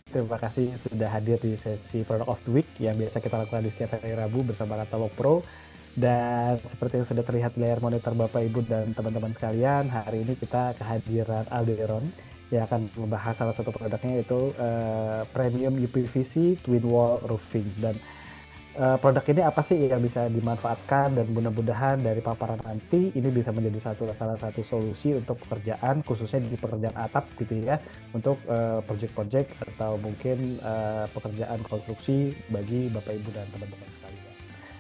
Terima kasih sudah hadir di sesi Product of the Week yang biasa kita lakukan di setiap hari Rabu bersama Katalog Pro. Dan seperti yang sudah terlihat di layar monitor Bapak, Ibu, dan teman-teman sekalian, hari ini kita kehadiran Alderon yang akan membahas salah satu produknya yaitu Premium UPVC Twin Wall Roofing. Dan produk ini apa sih yang bisa dimanfaatkan, dan mudah-mudahan dari paparan nanti ini bisa menjadi salah satu solusi untuk pekerjaan, khususnya di pekerjaan atap gitu ya, untuk project-project atau mungkin pekerjaan konstruksi bagi Bapak, Ibu, dan teman-teman sekalian.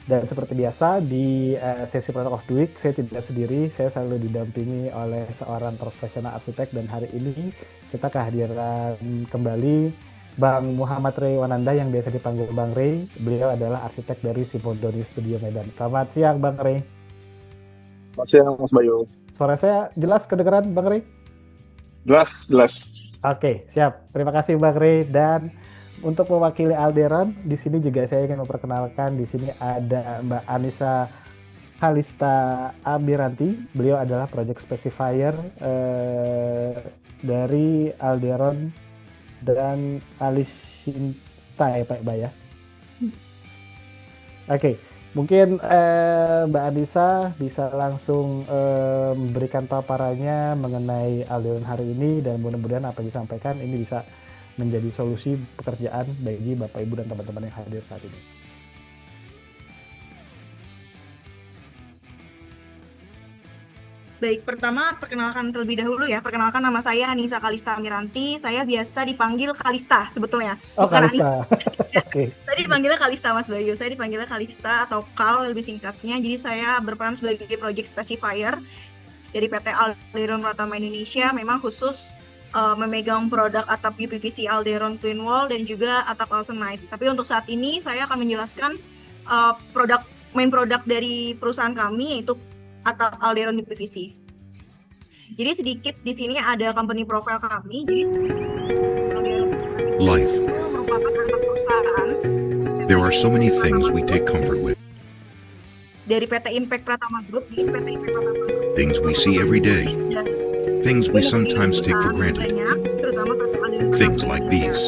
Dan seperti biasa di sesi Product of the Week saya tidak sendiri, saya selalu didampingi oleh seorang profesional arsitek, dan hari ini kita kehadiran kembali Bang Muhammad Rey Wananda yang biasa dipanggil Bang Rey. Beliau adalah arsitek dari Simodori Studio Medan. Selamat siang Bang Rey. Selamat siang Mas Bayu. Suara saya jelas kedengeran Bang Rey? Jelas. Oke, siap. Terima kasih Bang Rey. Dan untuk mewakili Alderon, di sini juga saya ingin memperkenalkan, di sini ada Mbak Anissa Kalista Amiranti. Beliau adalah project specifier dari Alderon dan Alisinta ya Pak ya. Oke, mungkin Mbak Anissa bisa langsung memberikan paparannya mengenai Alderon hari ini, dan mudah-mudahan apa yang disampaikan ini bisa menjadi solusi pekerjaan bagi Bapak, Ibu, dan teman-teman yang hadir saat ini. Baik, pertama perkenalkan terlebih dahulu ya. Perkenalkan, nama saya Anissa Kalista Amiranti. Saya biasa dipanggil Kalista sebetulnya. Oh, bukan Kalista. Oke. Tadi dipanggilnya Kalista Mas Bayu. Saya dipanggilnya Kalista atau Kal lebih singkatnya. Jadi saya berperan sebagai project specifier dari PT Alderon Pratama Indonesia. Memang khusus memegang produk atap UPVC Alderon Twin Wall dan juga atap Alsenite. Tapi untuk saat ini saya akan menjelaskan main produk dari perusahaan kami, yaitu atap Alderon UPVC. Jadi sedikit di sini ada company profile kami. Jadi Life. merupakan anak perusahaan There are so many things we take comfort with. dari PT Impact Pratama Group. Jadi PT Impact Pratama Group Things we see every day. dan Things we sometimes take for granted. banyak, terutama PT Alderon. Things like these.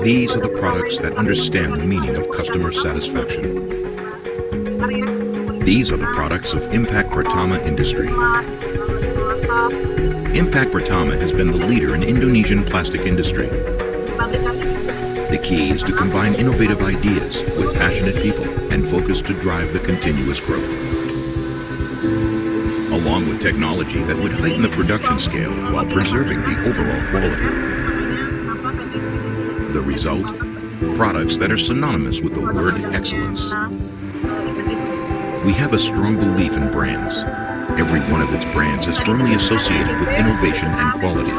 These are the products that understand the meaning of customer satisfaction. These are the products of Impact Pratama Industry. Impact Pratama has been the leader in Indonesian plastic industry. The key is to combine innovative ideas with passionate people and focus to drive the continuous growth. Along with technology that would heighten the production scale while preserving the overall quality. The result? Products that are synonymous with the word excellence. We have a strong belief in brands. Every one of its brands is firmly associated with innovation and quality,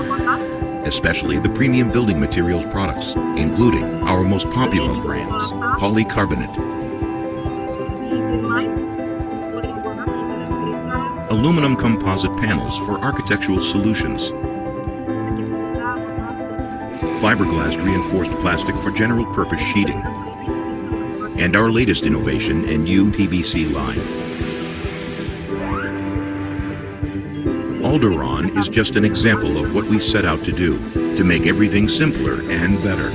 especially the premium building materials products, including our most popular brands, polycarbonate, aluminum composite panels for architectural solutions, fiberglass reinforced plastic for general purpose sheeting, and our latest innovation in UPVC line. Alderon is just an example of what we set out to do, to make everything simpler and better.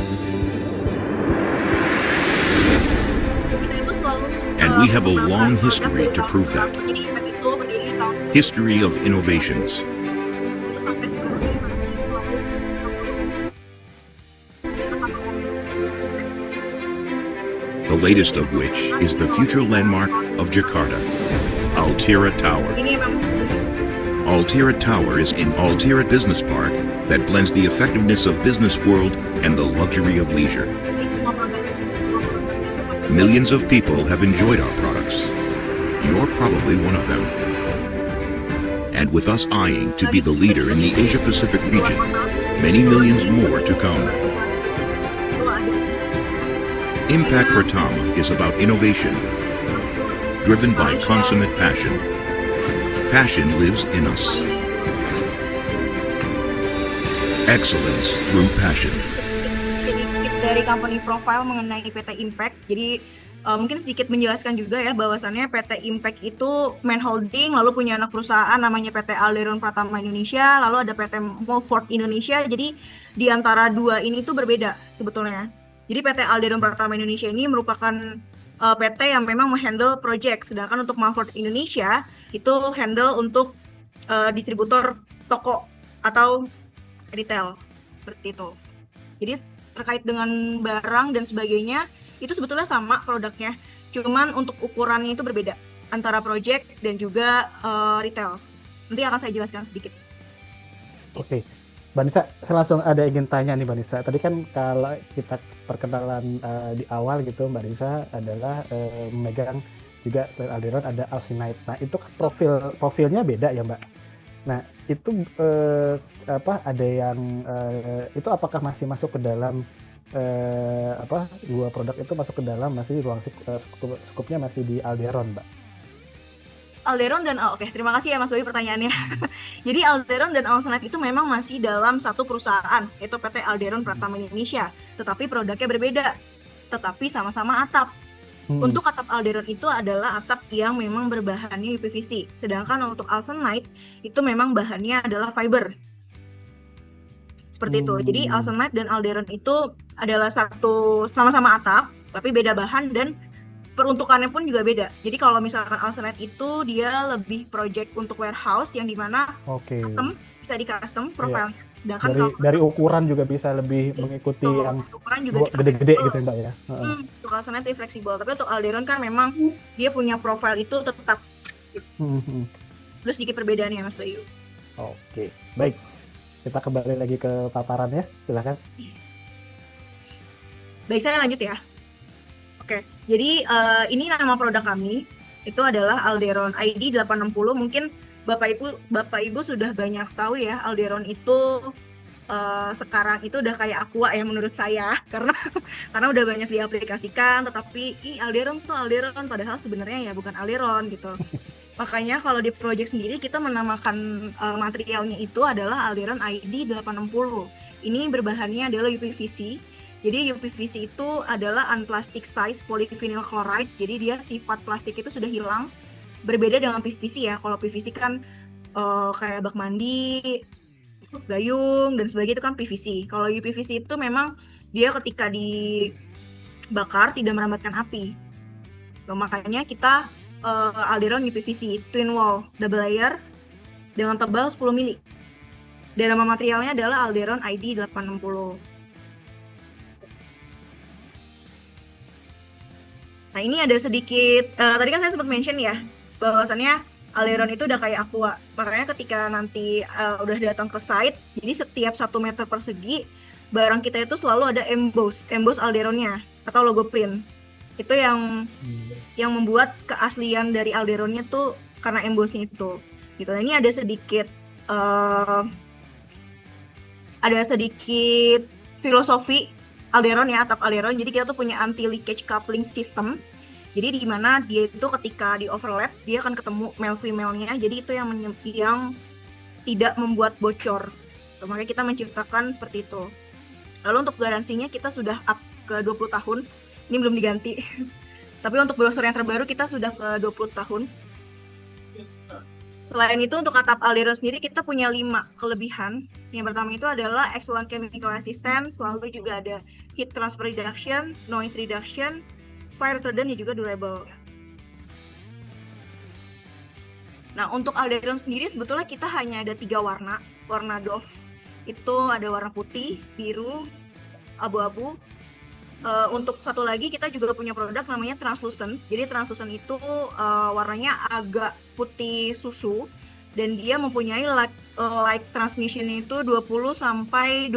And we have a long history to prove that. History of innovations. The latest of which is the future landmark of Jakarta, Altira Tower. Altira Tower is in Altira Business Park that blends the effectiveness of business world and the luxury of leisure. Millions of people have enjoyed our products. You're probably one of them. And with us eyeing to be the leader in the Asia-Pacific region, many millions more to come. Impact Pratama is about innovation, driven by consummate passion. Passion lives in us. Excellence through passion. Sedikit dari company profile mengenai PT Impact. Jadi Mungkin sedikit menjelaskan juga ya bahwasannya PT Impact itu main holding, lalu punya anak perusahaan namanya PT Alderon Pratama Indonesia, lalu ada PT Mulford Indonesia. Jadi di antara dua ini tuh berbeda sebetulnya. Jadi PT Alderon Pratama Indonesia ini merupakan PT yang memang menghandle project, sedangkan untuk Mulford Indonesia itu handle untuk distributor toko atau retail seperti itu. Jadi terkait dengan barang dan sebagainya itu sebetulnya sama produknya, cuman untuk ukurannya itu berbeda antara project dan juga retail. Nanti akan saya jelaskan sedikit. Oke, Mbak Nisa, saya langsung ada ingin tanya nih Mbak Nisa. Tadi kan kalau kita perkenalan di awal gitu, Mbak Nisa adalah memegang juga selain Alderon ada Alsinite. Nah itu kan profilnya beda ya Mbak. Nah itu ada yang itu apakah masih masuk ke dalam dua produk itu masuk ke dalam masih ruang skupnya masih di Alderon, Mbak? Alderon dan oke, terima kasih ya Mas Bayu pertanyaannya. Jadi Alderon dan Alsinite itu memang masih dalam satu perusahaan, yaitu PT Alderon Pratama Indonesia, tetapi produknya berbeda, tetapi sama-sama atap. Untuk atap Alderon itu adalah atap yang memang berbahannya UPVC, sedangkan untuk Alsinite itu memang bahannya adalah fiber. Seperti itu. Jadi Alsinite dan Alderon itu adalah satu sama-sama atap, tapi beda bahan dan peruntukannya pun juga beda. Jadi kalau misalkan Alsinite itu dia lebih project untuk warehouse yang dimana custom, bisa di custom profile. Dari ukuran juga bisa lebih mengikuti yang gede-gede gitu Mbak ya. Untuk Alsinite dia fleksibel, tapi untuk Alderon kan memang dia punya profile itu tetap. Terus sedikit perbedaannya Mas Bayu. Oke, baik. Kita kembali lagi ke paparannya, silakan. Baik, saya lanjut ya. Oke, jadi ini nama produk kami, itu adalah Alderon ID 860. Mungkin Bapak Ibu sudah banyak tahu ya, Alderon itu sekarang itu udah kayak Aqua ya menurut saya, karena udah banyak diaplikasikan, tetapi Alderon tuh Alderon, padahal sebenarnya ya bukan Alderon gitu. Makanya kalau di project sendiri kita menamakan materialnya itu adalah Alderon ID 860. Ini berbahannya adalah UPVC. Jadi UPVC itu adalah unplastic size polyvinyl chloride. Jadi dia sifat plastik itu sudah hilang. Berbeda dengan PVC ya. Kalau PVC kan kayak bak mandi, gayung dan sebagainya itu kan PVC. Kalau UPVC itu memang dia ketika dibakar tidak merambatkan api. Makanya kita Alderon UPVC twin wall double layer dengan tebal 10 mili. Dan nama materialnya adalah Alderon ID 860. Nah ini ada sedikit, tadi kan saya sempat mention ya, bahwasannya Alderon itu udah kayak Aqua. Makanya ketika nanti udah datang ke site, jadi setiap 1 meter persegi, barang kita itu selalu ada emboss Alderonnya, atau logo print. Itu yang membuat keaslian dari Alderonnya tuh karena embossnya itu. Gitu. Nah ini ada sedikit filosofi Alderon ya, atap Alderon. Jadi kita tuh punya anti leakage coupling system. Jadi di mana dia itu ketika di overlap dia akan ketemu male female-nya. Jadi itu yang tidak membuat bocor. So, makanya kita menciptakan seperti itu. Lalu untuk garansinya kita sudah up ke 20 tahun. Ini belum diganti. Tapi untuk brosur yang terbaru kita sudah ke 20 tahun. Selain itu untuk atap Alderon sendiri kita punya 5 kelebihan. Yang pertama itu adalah excellent chemical resistance, lalu juga ada heat transfer reduction, noise reduction, fire retardant dan juga durable. Nah untuk Alderon sendiri sebetulnya kita hanya ada 3 warna. Warna Dove itu ada warna putih, biru, abu-abu. Untuk satu lagi kita juga punya produk namanya translucent. Jadi translucent itu warnanya agak putih susu dan dia mempunyai light transmission itu 20-25%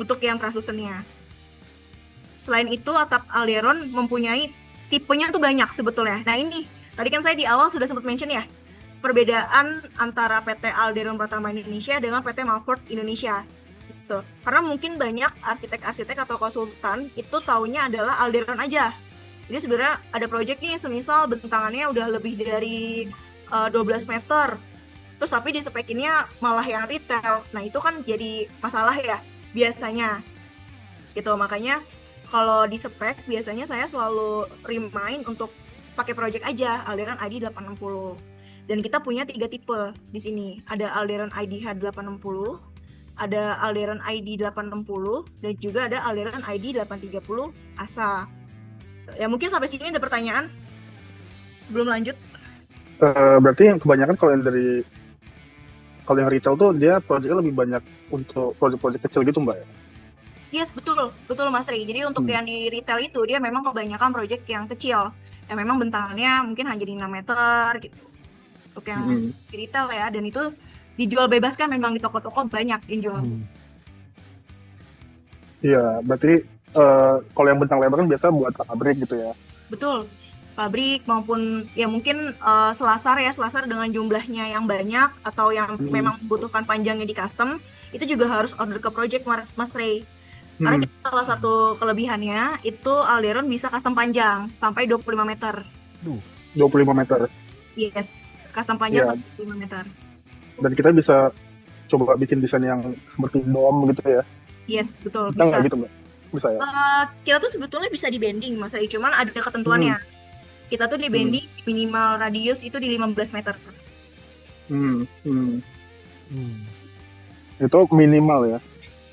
untuk yang translucentnya. Selain itu atap Alderon mempunyai tipenya tuh banyak sebetulnya. Nah ini tadi kan saya di awal sudah sempat mention ya, perbedaan antara PT Alderon Pratama Indonesia dengan PT Mulford Indonesia. Gitu. Karena mungkin banyak arsitek-arsitek atau konsultan itu taunya adalah Alderon aja. Jadi sebenarnya ada proyek nih semisal bentangannya udah lebih dari 12 meter. Terus tapi di spekinnya malah yang retail. Nah itu kan jadi masalah ya biasanya. Gitu makanya kalau di spek biasanya saya selalu remind untuk pakai project aja Alderon ID 860. Dan kita punya 3 tipe di sini. Ada Alderon ID H860, ada Alderon ID 860, dan juga ada Alderon ID 830 ASA. Ya mungkin sampai sini ada pertanyaan sebelum lanjut. Berarti yang kebanyakan kalau yang retail tuh dia proyeknya lebih banyak untuk proyek-proyek kecil gitu Mbak ya? Yes, betul Mas Ray. Jadi untuk yang di retail itu dia memang kebanyakan proyek yang kecil, yang memang bentangannya mungkin hanya di 6 meter gitu. Untuk yang di retail ya, dan itu dijual bebas kan, memang di toko-toko banyak yang jual. Iya, berarti kalau yang bentang lebar kan biasa buat pabrik gitu ya? Betul, pabrik maupun ya mungkin selasar dengan jumlahnya yang banyak atau yang memang membutuhkan panjangnya di custom, itu juga harus order ke project Mas Ray. Karena kita salah satu kelebihannya itu Alderon bisa custom panjang sampai 25 meter. 25 meter? Yes, custom panjang sampai 25 meter. Dan kita bisa coba bikin desain yang seperti dom gitu ya? Yes, betul. Bisa nggak gitu Mbak? Bisa ya? Kita tuh sebetulnya bisa di bending Mas Ray, cuman ada ketentuannya. Kita tuh di bending minimal radius itu di 15 meter. Itu minimal ya?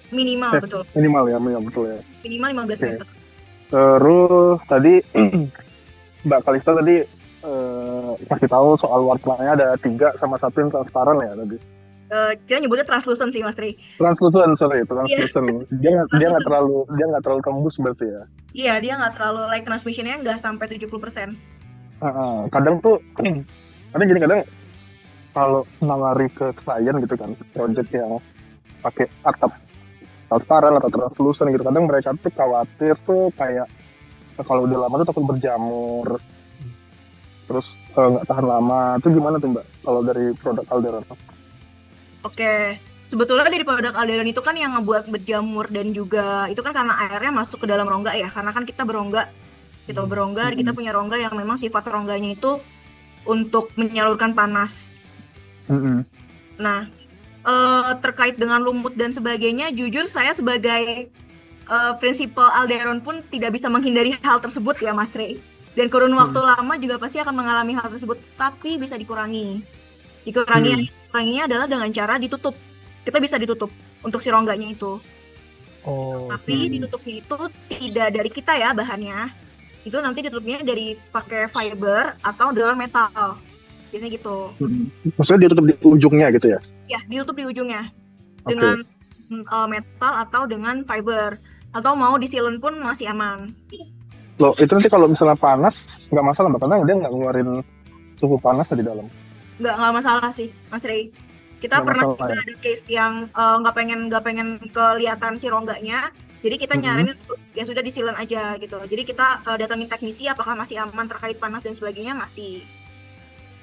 Minimal, betul. Minimal betul ya. Minimal 15 meter. Terus tadi Mbak Kalista tadi kasih tahu soal warnanya ada 3 sama 1 yang transparan ya tadi. Kita nyebutnya translucent sih Mas Ray. Translucent. Dia nggak terlalu tembus berarti ya? Iya, dia nggak terlalu light transmissionnya nggak sampai 70%. Kadang kalau nawari ke klien gitu kan, project yang pakai atap transparan atau translucent gitu, kadang mereka tuh khawatir tuh kayak kalau udah lama tuh takut berjamur, terus nggak tahan lama. Itu gimana tuh Mbak kalau dari produk Alderon? Oke, sebetulnya dari produk Alderon itu kan yang ngebuat berjamur dan juga itu kan karena airnya masuk ke dalam rongga ya, karena kan kita berongga, kita punya rongga yang memang sifat rongganya itu untuk menyalurkan panas. Nah, terkait dengan lumut dan sebagainya, jujur saya sebagai prinsipal Alderon pun tidak bisa menghindari hal tersebut ya Mas Ray. Dan kurun waktu lama juga pasti akan mengalami hal tersebut, tapi bisa dikurangi. Dikuranginya adalah dengan cara ditutup. Kita bisa ditutup untuk si rongganya itu. Tapi ditutupnya itu tidak dari kita ya bahannya. Itu nanti ditutupnya dari pakai fiber atau dengan metal. Biasanya gitu. Maksudnya ditutup di ujungnya gitu ya? Ya, ditutup di ujungnya. Dengan metal atau dengan fiber. Atau mau di sealant pun masih aman. Loh, itu nanti kalau misalnya panas, nggak masalah Mbak, karena dia nggak ngeluarin suhu panas di dalam. Nggak masalah sih, Mas Ray. Kita pernah juga ada case yang nggak pengen kelihatan si rongganya. Jadi kita nyaranin ya sudah di sealant aja gitu. Jadi kita datangin teknisi apakah masih aman terkait panas dan sebagainya, masih.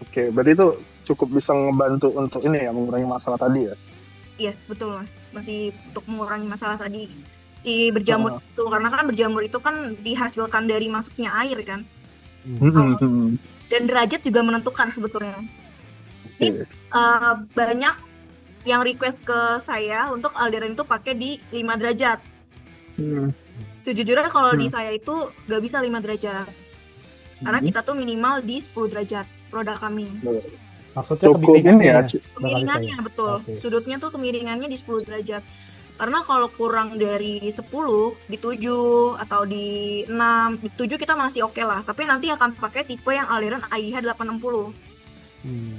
Oke, berarti itu cukup bisa ngebantu untuk ini ya, mengurangi masalah tadi ya? Yes, betul Mas. Masih untuk mengurangi masalah tadi. Si berjamur itu, karena kan berjamur itu kan dihasilkan dari masuknya air kan. Dan derajat juga menentukan sebetulnya. Ini banyak yang request ke saya untuk Alderon itu pakai di 5 derajat. Sejujurnya kalau di saya itu nggak bisa 5 derajat. Karena kita tuh minimal di 10 derajat produk kami. Maksudnya kemiringannya betul. Sudutnya tuh kemiringannya di 10 derajat. Karena kalau kurang dari 10, di 7 atau di 6, di 7 kita masih oke lah. Tapi nanti akan pakai tipe yang Alderon IH 860.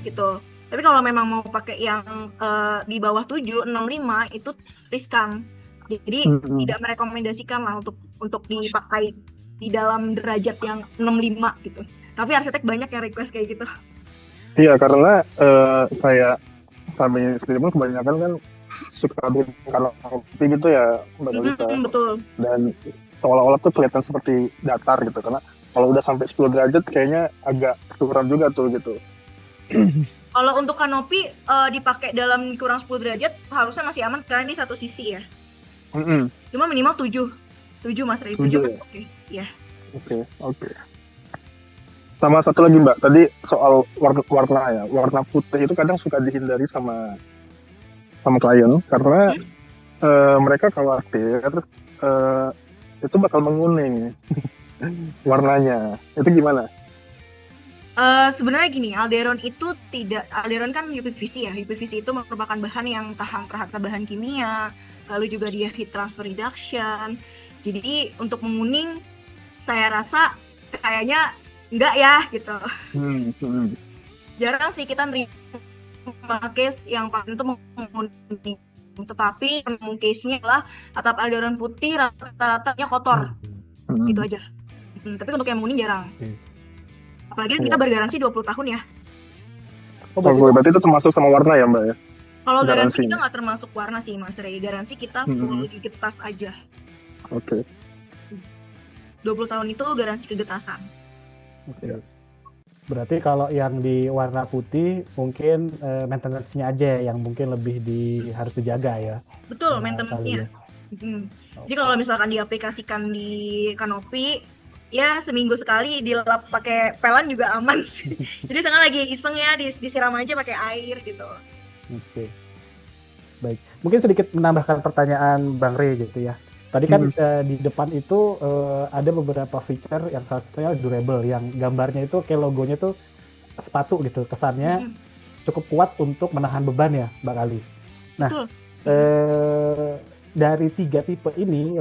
Gitu. Tapi kalau memang mau pakai yang di bawah 7, 65 itu riskan. Jadi tidak merekomendasikan lah untuk dipakai di dalam derajat yang 65 gitu. Tapi arsitek banyak yang request kayak gitu. Iya, karena kayak kami sendiri pun kebanyakan kan suka bikin kanopi gitu ya Mbak Kalista. Betul. Dan seolah-olah tuh kelihatan seperti datar gitu, karena kalau udah sampai 10 derajat kayaknya agak kurang juga tuh gitu. Kalau untuk kanopi dipakai dalam kurang 10 derajat harusnya masih aman karena ini satu sisi ya. Cuma minimal 7 Mas Ray, 7 masih oke. Ya. Oke. Sama satu lagi Mbak, tadi soal warna ya. Warna putih itu kadang suka dihindari sama klien karena mereka khawatir itu bakal menguning warnanya. Itu gimana? Sebenarnya gini, Alderon kan UPVC ya. UPVC itu merupakan bahan yang tahan terhadap bahan kimia, lalu juga dia heat transfer reduction. Jadi untuk menguning, saya rasa kayaknya enggak ya gitu. Jarang sih kita nerima case yang paten itu menguning. Tetapi case-nya adalah atap Alderon putih rata-ratanya kotor, gitu aja. Tapi untuk yang menguning jarang. Apalagi kita bergaransi 20 tahun ya. Berarti itu termasuk sama warna ya Mbak ya? Kalau garansi kita nggak termasuk warna sih Mas Rey. Garansi kita full getas aja. Oke. 20 tahun itu garansi kegetasan. Oke. Berarti kalau yang di warna putih mungkin maintenance-nya aja yang mungkin lebih harus dijaga ya. Betul, maintenance-nya. Jadi kalau misalkan diaplikasikan di kanopi, ya seminggu sekali dilap pakai pelan juga aman sih. Jadi sekarang lagi iseng ya disiram aja pakai air gitu. Oke. Baik. Mungkin sedikit menambahkan pertanyaan Bang Rey gitu ya. Tadi kan di depan itu ada beberapa feature yang salah satunya durable, yang gambarnya itu kayak logonya tuh sepatu gitu. Kesannya cukup kuat untuk menahan beban ya, Mbak Ali. Nah, dari 3 tipe ini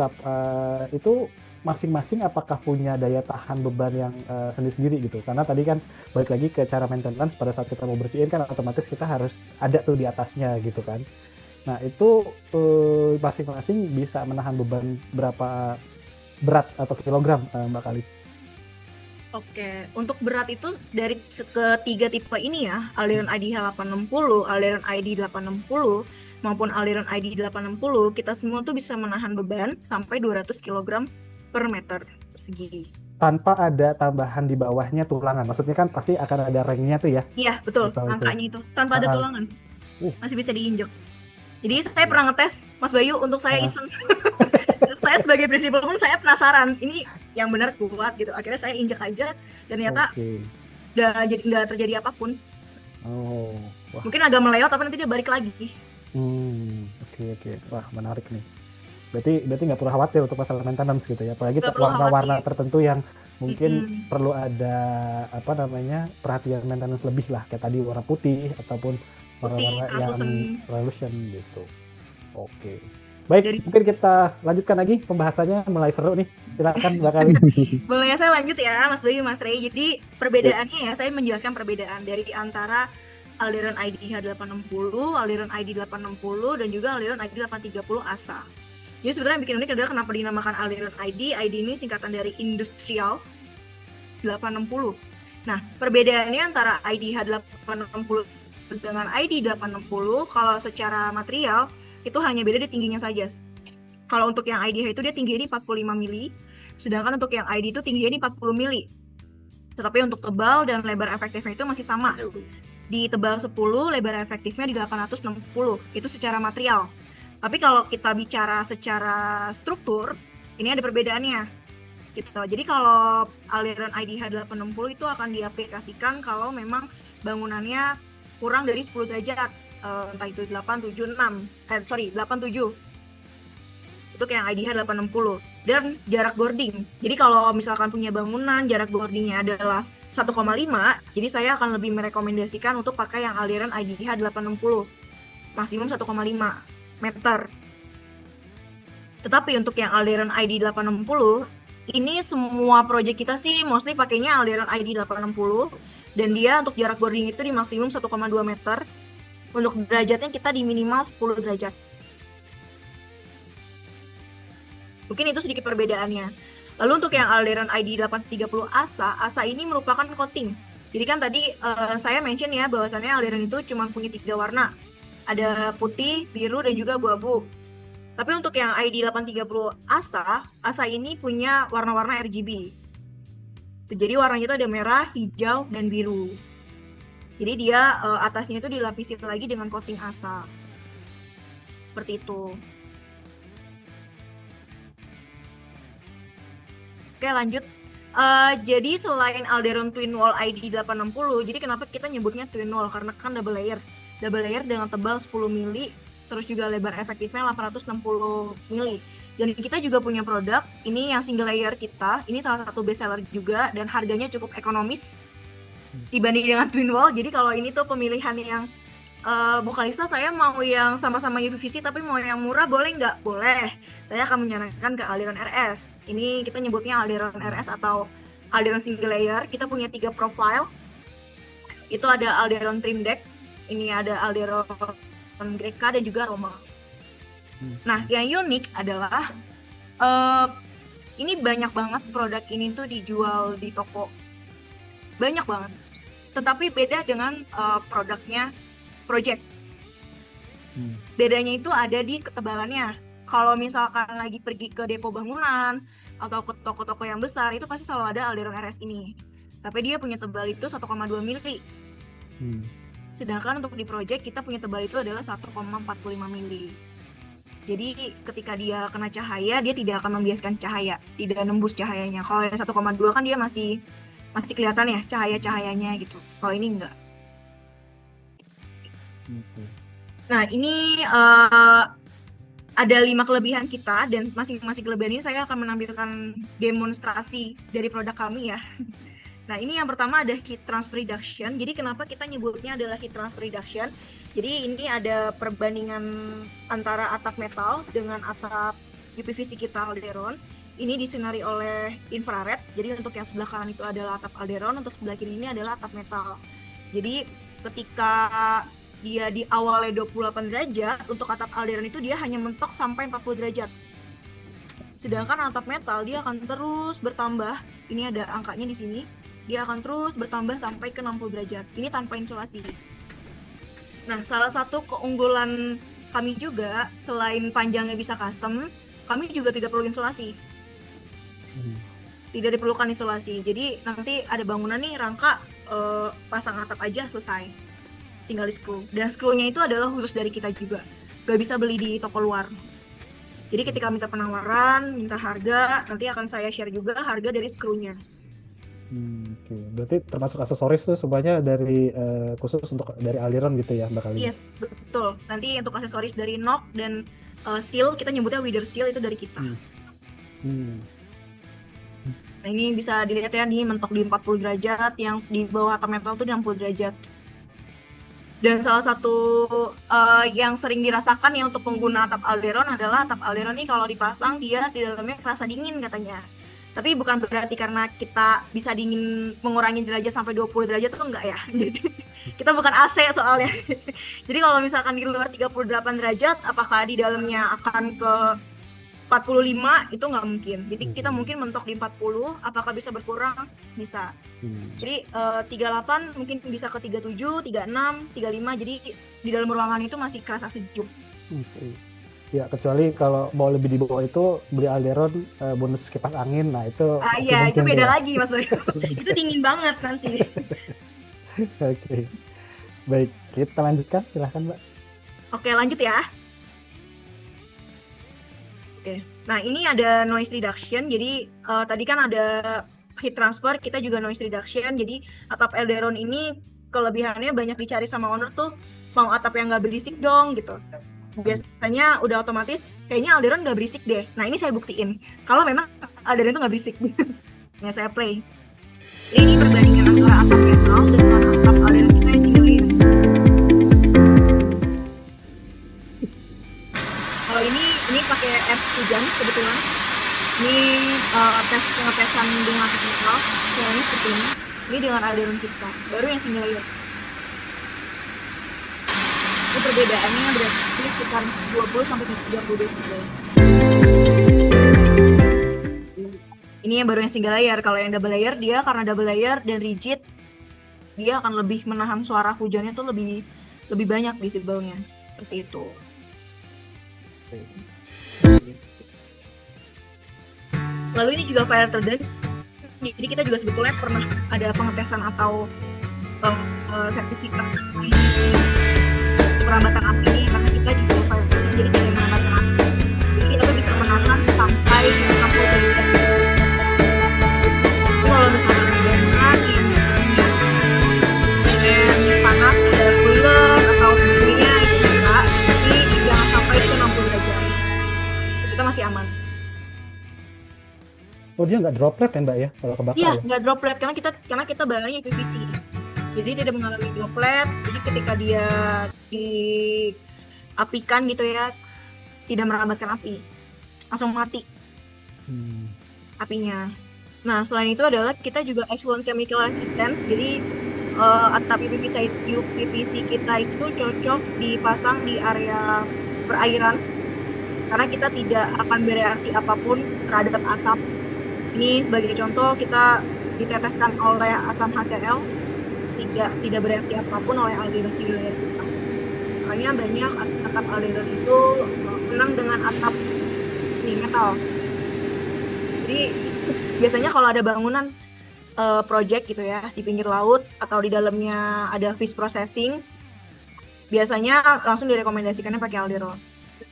itu masing-masing apakah punya daya tahan beban yang sendiri-sendiri gitu? Karena tadi kan balik lagi ke cara maintenance, pada saat kita mau bersihin kan otomatis kita harus ada tuh di atasnya gitu kan. Nah itu masing-masing bisa menahan beban berapa berat atau kilogram Mbak Ali? Oke, untuk berat itu dari ketiga tipe ini ya, Alderon ID 860, Alderon ID 860, maupun Alderon ID 860, kita semua tuh bisa menahan beban sampai 200 kg per meter persegi. Tanpa ada tambahan di bawahnya tulangan, maksudnya kan pasti akan ada ringnya tuh ya? Iya betul, angkanya itu tanpa ada tulangan, masih bisa diinjek. Jadi saya pernah ngetes Mas Bayu untuk saya iseng. Saya sebagai prinsipal pun saya penasaran ini yang benar kuat gitu. Akhirnya saya injek aja dan ternyata nggak terjadi apapun. Mungkin agak melewat tapi nanti dia balik lagi. Oke. Wah menarik nih. Berarti nggak perlu khawatir untuk masalah maintenance gitu ya. Apalagi warna-warna tertentu yang mungkin perlu ada perhatian maintenance lebih lah, kayak tadi warna putih ataupun warna-warna yang translucent gitu. Oke. Baik, mungkin kita lanjutkan lagi pembahasannya, mulai seru nih. Silakan Mbak Ali. Boleh ya saya lanjut ya Mas Bayu, Mas Rey. Jadi perbedaannya ya, saya menjelaskan perbedaan dari antara Alderon ID H860, Alderon ID 860 dan juga Alderon ID 830 ASA. Jadi sebenarnya yang bikin unik adalah kenapa dinamakan Alderon ID. ID ini singkatan dari Industrial 860. Nah, perbedaannya antara ID H860 dengan ID 860, kalau secara material itu hanya beda di tingginya saja. Kalau untuk yang ID itu dia tingginya di 45 mili, sedangkan untuk yang ID itu tingginya di 40 mili. Tetapi untuk tebal dan lebar efektifnya itu masih sama. Di tebal 10, lebar efektifnya di 860. Itu secara material. Tapi kalau kita bicara secara struktur, ini ada perbedaannya. Gitu. Jadi kalau aliran IDH 860 itu akan diaplikasikan kalau memang bangunannya kurang dari 10 derajat, entah itu 87. Itu kayak IDH 860. Dan jarak boarding. Jadi kalau misalkan punya bangunan jarak boardingnya adalah 1,5, jadi saya akan lebih merekomendasikan untuk pakai yang aliran IDH 860. Maksimum 1,5 meter. Tetapi untuk yang aliran ID 860, ini semua project kita sih mostly pakainya aliran ID 860, dan dia untuk jarak boarding itu di maksimum 1,2 meter. Untuk derajatnya kita di minimal 10 derajat. Mungkin itu sedikit perbedaannya. Lalu untuk yang aliran ID 830 ASA ini merupakan coating. Jadi kan tadi saya mention ya bahwasannya aliran itu cuma punya 3 warna. Ada putih, biru, dan juga abu-abu. Tapi untuk yang ID 830 ASA ini punya warna-warna RGB. Jadi warnanya itu ada merah, hijau, dan biru. Jadi dia atasnya itu dilapisi lagi dengan coating ASA. Seperti itu. Oke lanjut. Jadi selain Alderon Twin Wall ID 860, jadi kenapa kita nyebutnya Twin Wall? Karena kan double layer dengan tebal 10 mili, terus juga lebar efektifnya 860 mili. Dan kita juga punya produk, ini yang single layer kita, ini salah satu best seller juga, dan harganya cukup ekonomis dibanding dengan twin wall. Jadi kalau ini tuh pemilihan yang Bu Kalista, saya mau yang sama-sama UPVC tapi mau yang murah, boleh nggak? Boleh. Saya akan menyarankan ke Alderon RS. Ini kita nyebutnya Alderon RS atau Alderon single layer. Kita punya 3 profile. Itu ada Alderon trim deck, ini ada Alderon Greca dan juga Roma. Nah, yang unik adalah ini banyak banget produk ini tuh dijual di toko, banyak banget. Tetapi beda dengan produknya Project. Bedanya itu ada di ketebalannya. Kalau misalkan lagi pergi ke depo bangunan atau ke toko-toko yang besar, itu pasti selalu ada Alderon RS ini. Tapi dia punya tebal itu 1,2 mili. Sedangkan untuk di Project kita punya tebal itu adalah 1,45 mili. Jadi ketika dia kena cahaya, dia tidak akan membiaskan cahaya, tidak nembus cahayanya. Kalau yang 1,2 kan dia masih kelihatan ya cahaya-cahayanya gitu. Kalau ini enggak. Nah, ini ada 5 kelebihan kita, dan masing-masing kelebihan ini saya akan menampilkan demonstrasi dari produk kami ya. Nah, ini yang pertama ada heat transfer reduction. Jadi kenapa kita nyebutnya adalah heat transfer reduction? Jadi ini ada perbandingan antara atap metal dengan atap UPVC kita Alderon. Ini disinari oleh infrared. Jadi untuk yang sebelah kanan itu adalah atap Alderon, untuk sebelah kiri ini adalah atap metal. Jadi ketika dia di awalnya 28 derajat, untuk atap Alderon itu dia hanya mentok sampai 40 derajat. Sedangkan atap metal dia akan terus bertambah. Ini ada angkanya di sini. Dia akan terus bertambah sampai ke 60 derajat. Ini tanpa insulasi. Nah, salah satu keunggulan kami juga, selain panjangnya bisa custom, kami juga tidak perlu insulasi. Tidak diperlukan insulasi. Jadi nanti ada bangunan nih, rangka pasang atap aja selesai. Tinggal di screw. Dan screw-nya itu adalah khusus dari kita juga. Gak bisa beli di toko luar. Jadi ketika minta penawaran, minta harga, nanti akan saya share juga harga dari screw-nya. Oke. Berarti termasuk aksesoris tuh semuanya dari khusus untuk dari Alderon gitu ya, Mbak Kalina? Yes, betul. Nanti untuk aksesoris dari knock dan seal, kita nyebutnya wither seal, itu dari kita. Nah, ini bisa dilihat ya, ini mentok di 40 derajat, yang di bawah atap metal tuh di 60 derajat. Dan salah satu yang sering dirasakan ya untuk pengguna atap Alderon adalah atap Alderon ini kalau dipasang dia di dalamnya kerasa dingin katanya. Tapi bukan berarti karena kita bisa dingin mengurangi derajat sampai 20 derajat tuh enggak ya. Jadi kita bukan AC soalnya. Jadi kalau misalkan di luar 38 derajat, apakah di dalamnya akan ke 45? Itu nggak mungkin. Jadi kita mungkin mentok di 40, apakah bisa berkurang? Bisa. Jadi 38 mungkin bisa ke 37, 36, 35. Jadi di dalam ruangan itu masih kerasa sejuk. Ya, kecuali kalau mau lebih di bawah itu beli Alderon bonus kipas angin. Nah, itu iya, itu beda lagi Mas Bayu. Itu dingin banget nanti. Oke. Baik, kita lanjutkan, silahkan Mbak. Oke, lanjut ya. Oke. Nah, ini ada noise reduction. Jadi tadi kan ada heat transfer, kita juga noise reduction. Jadi atap Alderon ini kelebihannya banyak dicari sama owner tuh, mau atap yang nggak berisik dong gitu. Biasanya udah otomatis kayaknya Alderon nggak berisik deh. Nah, ini saya buktiin kalau memang Alderon itu nggak berisik. Nah, saya play. Ini perbandingan antara atap metal dengan atap Alderon kita yang single layer. Kalau ini pakai air hujan kebetulan. Ini pengetesan dengan atap metal. Caranya seperti ini. Ini dengan Alderon kita. Baru yang single layer. Ini perbedaannya berarti sekitar 20 sampai 30 desibel. Ini yang baru yang single layer. Kalau yang double layer, dia karena double layer dan rigid, dia akan lebih menahan suara hujannya tuh lebih banyak desibelnya. Seperti itu. Lalu ini juga fire retardant. Jadi kita juga sebetulnya pernah ada pengetesan atau sertifikat perambatan api ini, karena kita juga fire retardant, jadi dari perambatan api. Jadi kita tuh bisa menahan sampai 60 derajat. Kalau misalnya hujan yang panas ada cooler atau sebagainya itu bisa, tapi jangan sampai ke 60 derajat. Kita masih aman. Oh, dia nggak droplet ya Mbak ya kalau kebakar Iya, ya? nggak droplet karena kita bahannya PVC. Jadi tidak mengalami droplet. Jadi ketika dia diapikan gitu ya, tidak merambatkan api, langsung mati Hmm. apinya. Nah, selain itu adalah kita juga excellent chemical resistance. Jadi atap UPVC kita itu cocok dipasang di area perairan karena kita tidak akan bereaksi apapun terhadap asap. Ini sebagai contoh kita diteteskan oleh asam HCl, tidak bereaksi apapun oleh alderon di wilayah kita. Makanya banyak atap alderon itu menang dengan atap metal. Jadi biasanya kalau ada bangunan project gitu ya di pinggir laut atau di dalamnya ada fish processing, biasanya langsung direkomendasikannya pakai alderon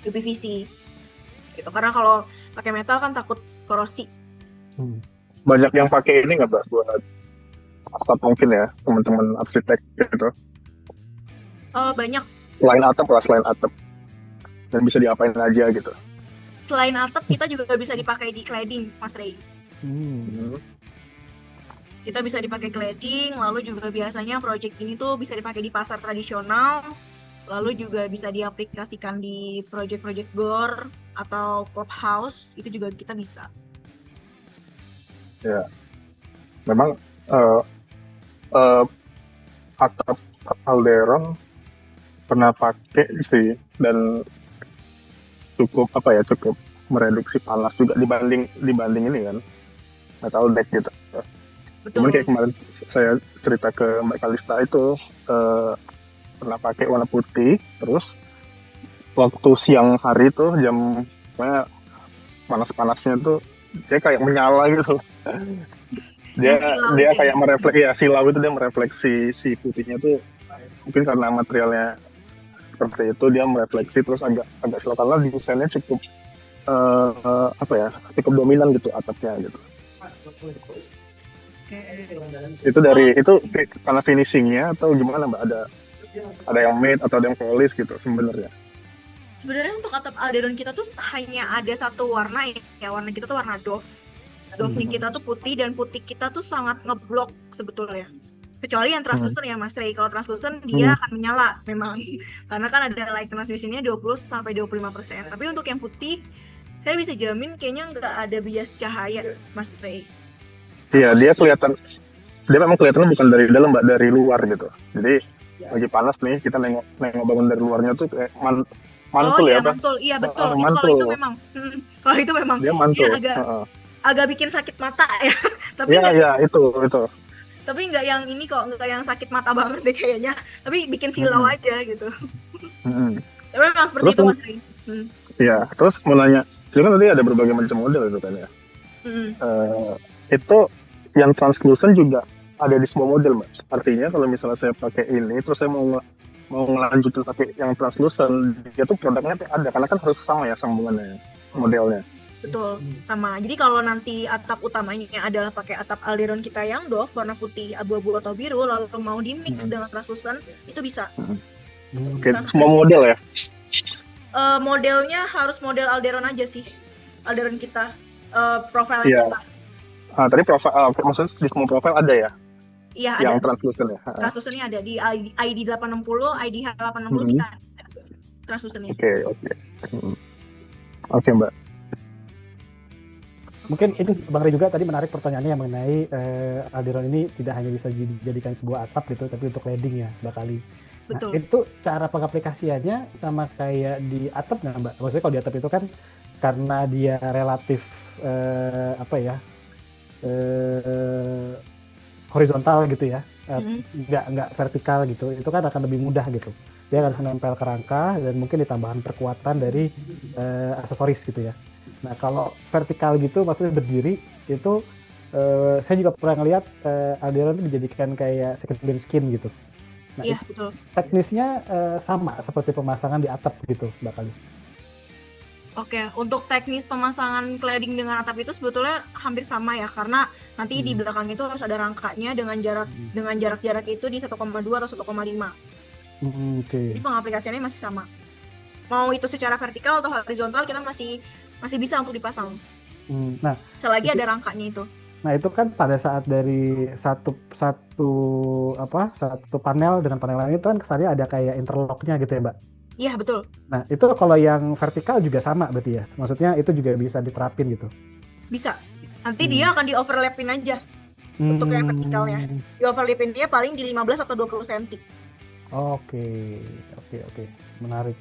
UPVC gitu, karena kalau pakai metal kan takut korosi. Banyak yang pakai ini nggak Mbak buat asap mungkin ya, teman-teman arsitek gitu. Banyak. Selain atap dan bisa diapain aja gitu. Selain atap kita juga bisa dipakai di cladding, Mas Ray. Kita bisa dipakai cladding, lalu juga biasanya project ini tuh bisa dipakai di pasar tradisional, lalu juga bisa diaplikasikan di project-project GOR atau clubhouse, itu juga kita bisa. Ya, memang atap alderon pernah pakai sih, dan cukup mereduksi panas juga dibanding ini kan metal deck gitu. Betul. Cuman kayak kemarin saya cerita ke Mbak Kalista itu pernah pakai warna putih, terus waktu siang hari tuh jam panas-panasnya tuh dia kayak menyala gitu. dia kayak silau itu, dia merefleksi si putihnya tuh, mungkin karena materialnya seperti itu dia merefleksi, terus agak silau karena desainnya cukup cukup dominan gitu atapnya gitu. Itu karena finishingnya atau gimana Mbak? Ada yang matte atau ada yang polish gitu sebenarnya? Sebenarnya untuk atap alderon kita tuh hanya ada satu warna ya, warna kita tuh warna Dove. Dove kita tuh putih, dan putih kita tuh sangat ngeblok sebetulnya. Kecuali yang translucent ya Mas Ray. Kalau translucent dia akan menyala memang. Karena kan ada light transmissionnya 20-25%. Tapi untuk yang putih, saya bisa jamin kayaknya nggak ada bias cahaya Mas Ray. Iya, dia memang kelihatan bukan dari dalam Mbak, dari luar gitu. Jadi lagi panas nih, kita nengok bangun dari luarnya tuh kayak mantul ya, mantul. Iya betul. Kalau itu memang dia mantul. Agak bikin sakit mata ya. Tapi itu. Tapi nggak yang ini kok, nggak yang sakit mata banget deh kayaknya. Tapi bikin silau aja gitu. Tapi memang seperti itu Mas Ray. Iya, terus mau nanya, itu kan tadi ada berbagai macam model itu kan ya. Itu yang translucent juga ada di semua model Mas. Artinya kalau misalnya saya pakai ini, terus saya mau ngelanjutin pakai yang translucent, dia tuh produknya ada, karena kan harus sama ya sambungannya modelnya. Betul, sama. Jadi kalau nanti atap utamanya adalah pakai atap alderon kita yang Dove warna putih, abu-abu atau biru, lalu mau di mix dengan translucent, itu bisa. Oke, semua model ya? Modelnya harus model alderon aja sih, alderon kita, profilnya kita. Tadi profil, maksudnya di semua profil ada ya? Iya, yang ada. translucent ya? Translucentnya ada di ID 860, ID 860 kita ada translucentnya. Oke, Mbak. Mungkin ini Bang Ray juga tadi menarik pertanyaannya mengenai alderon ini tidak hanya bisa dijadikan sebuah atap gitu, tapi untuk cladding ya Mbak Kali. Betul. Nah, itu cara pengaplikasiannya sama kayak di atap nggak Mbak? Maksudnya kalau di atap itu kan karena dia relatif horizontal gitu ya, nggak vertikal gitu, itu kan akan lebih mudah gitu. Dia harus menempel ke rangka dan mungkin ditambahkan perkuatan dari aksesoris gitu ya. Nah kalau vertikal gitu maksudnya berdiri itu saya juga pernah ngeliat alderon itu dijadikan kayak second skin gitu. Nah, iya betul. Teknisnya sama seperti pemasangan di atap gitu Mbak Kali. Oke, untuk teknis pemasangan cladding dengan atap itu sebetulnya hampir sama ya, karena nanti di belakang itu harus ada rangkanya dengan jarak itu di 1,2 atau 1,5. Jadi pengaplikasiannya masih sama. Mau itu secara vertikal atau horizontal kita masih bisa untuk dipasang. Nah, Selagi itu, ada rangkanya itu. nah itu kan pada saat dari satu satu satu panel dengan panel lain itu kan kesannya ada kayak interlocknya gitu ya, Mbak. Iya, betul. Nah, itu kalau yang vertikal juga sama berarti ya. Maksudnya itu juga bisa diterapin gitu. Bisa. Nanti Hmm. dia akan di overlapin aja untuk yang vertikalnya. Di overlapin dia paling di 15 atau 20 cm. Oke, oke, menarik.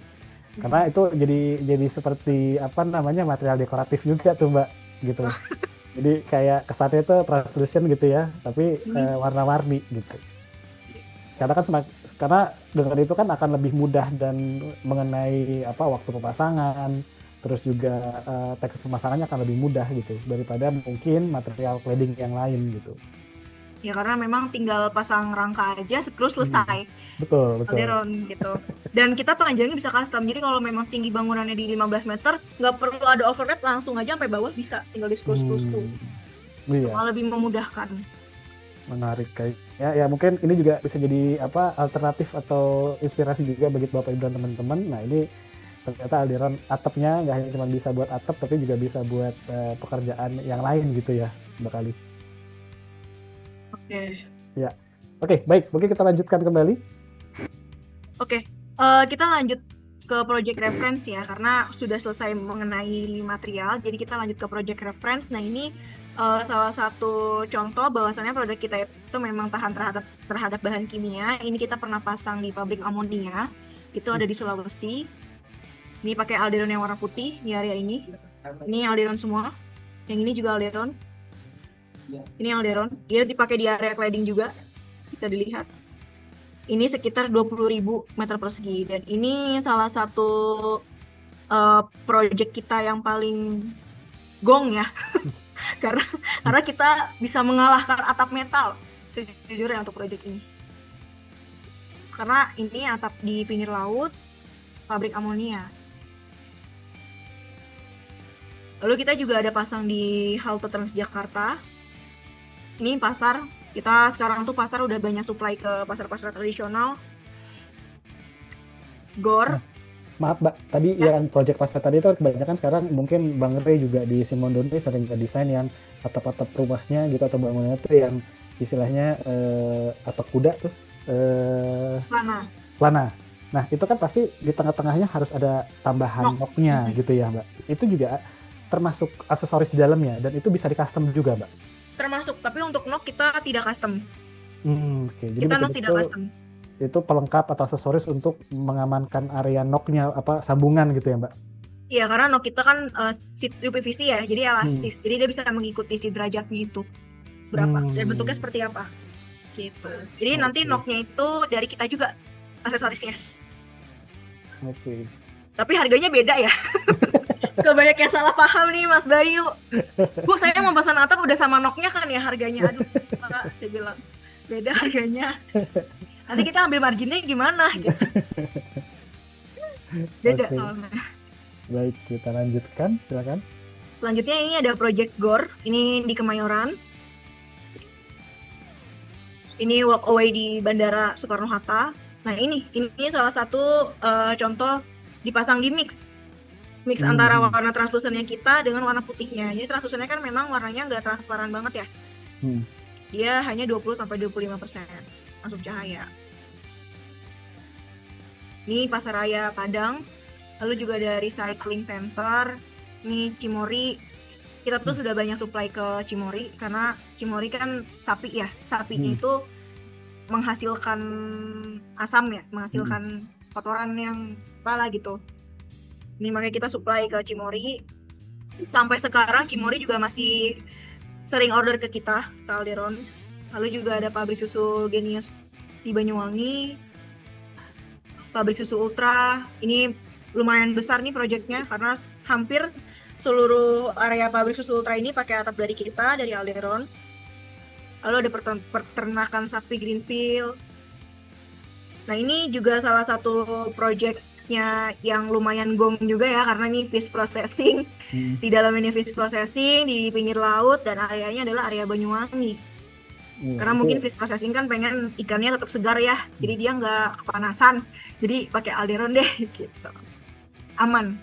Karena itu jadi seperti apa namanya material dekoratif juga tuh Mbak, gitu. Jadi kayak kesannya itu translucent gitu ya, tapi warna-warni gitu. Karena kan karena dengan itu kan akan lebih mudah dan mengenai apa waktu pemasangan, terus juga teks pemasangannya akan lebih mudah gitu daripada mungkin material cladding yang lain gitu. Ya karena memang tinggal pasang rangka aja, screw selesai. Betul. Alderon gitu. Dan kita panjangnya bisa custom. Jadi kalau memang tinggi bangunannya di 15 meter, nggak perlu ada overlap, langsung aja sampai bawah bisa. Tinggal di screw. Iya. Malah lebih memudahkan. Menarik kayak ya mungkin ini juga bisa jadi apa alternatif atau inspirasi juga bagi Bapak Ibu dan teman-teman. Nah ini ternyata Alderon atapnya nggak hanya cuma bisa buat atap tapi juga bisa buat pekerjaan yang lain gitu ya Mbak Kali. Oke. Ya, oke baik mungkin kita lanjutkan kembali. Oke, kita lanjut ke project reference ya karena sudah selesai mengenai material. Jadi kita lanjut ke project reference. Nah ini salah satu contoh bahwasannya produk kita itu memang tahan terhadap bahan kimia. Ini kita pernah pasang di pabrik amonia. Itu ada di Sulawesi. Ini pakai Alderon yang warna putih di area ini. Ini Alderon semua. Yang ini juga Alderon. Ini Alderon. Dia dipakai di area cladding juga. Bisa dilihat. Ini sekitar 20.000 meter persegi. Dan ini salah satu project kita yang paling gong ya. karena kita bisa mengalahkan atap metal sejujurnya untuk project ini. Karena ini atap di pinggir laut, pabrik amonia. Lalu kita juga ada pasang di halte Transjakarta. Ini pasar, kita sekarang tuh pasar udah banyak supply ke pasar-pasar tradisional. GOR. Maaf Mbak, tadi yang project pasar tadi itu kebanyakan sekarang mungkin Bang Rey juga di Simondoni sering ngedesain yang atap-atap rumahnya gitu atau bangunannya tuh yang istilahnya atap kuda tuh. Plana. Nah itu kan pasti di tengah-tengahnya harus ada tambahan knocknya gitu ya Mbak. Itu juga termasuk aksesoris di dalamnya dan itu bisa di custom juga Mbak. Termasuk, tapi untuk knock kita tidak custom. Jadi kita knock tidak custom. Itu pelengkap atau aksesoris untuk mengamankan area knocknya apa sambungan gitu ya Mbak? Iya karena knock kita kan UPVC ya, jadi elastis, jadi dia bisa mengikuti si derajatnya itu berapa dan bentuknya seperti apa gitu. Jadi nanti knocknya itu dari kita juga aksesorisnya. Tapi harganya beda ya. Suka banyak yang salah paham nih Mas Bayu. Bu saya mau pesan atap udah sama knocknya kan ya harganya. Aduh Pak, saya bilang beda harganya. Nanti kita ambil marginnya gimana gitu. Beda soalnya. Baik, kita lanjutkan, silakan. Selanjutnya ini ada project GOR, ini di Kemayoran. Ini walkway di Bandara Soekarno-Hatta. Nah ini salah satu contoh dipasang di mix antara warna translucennya kita dengan warna putihnya. Jadi translucennya kan memang warnanya nggak transparan banget ya. Dia hanya 20-25% masuk cahaya. Ini Pasaraya Padang. Lalu juga ada recycling center. Ini Cimory. Kita tuh sudah banyak supply ke Cimory karena Cimory kan sapi ya. Sapinya itu menghasilkan asam ya, menghasilkan kotoran yang pala gitu. Ini makanya kita supply ke Cimory. Sampai sekarang Cimory juga masih sering order ke kita, ke Alderon. Lalu juga ada pabrik susu Genius di Banyuwangi. Pabrik susu Ultra. Ini lumayan besar nih proyeknya karena hampir seluruh area pabrik susu Ultra ini pakai atap dari kita, dari Alderon. Lalu ada peternakan sapi Greenfield. Nah ini juga salah satu proyeknya yang lumayan gong juga ya karena ini fish processing. Di dalam ini fish processing di pinggir laut dan areanya adalah area Banyuwangi. Karena mungkin fish processing kan pengen ikannya tetap segar ya, jadi dia nggak kepanasan. Jadi pakai Alderon deh gitu, aman.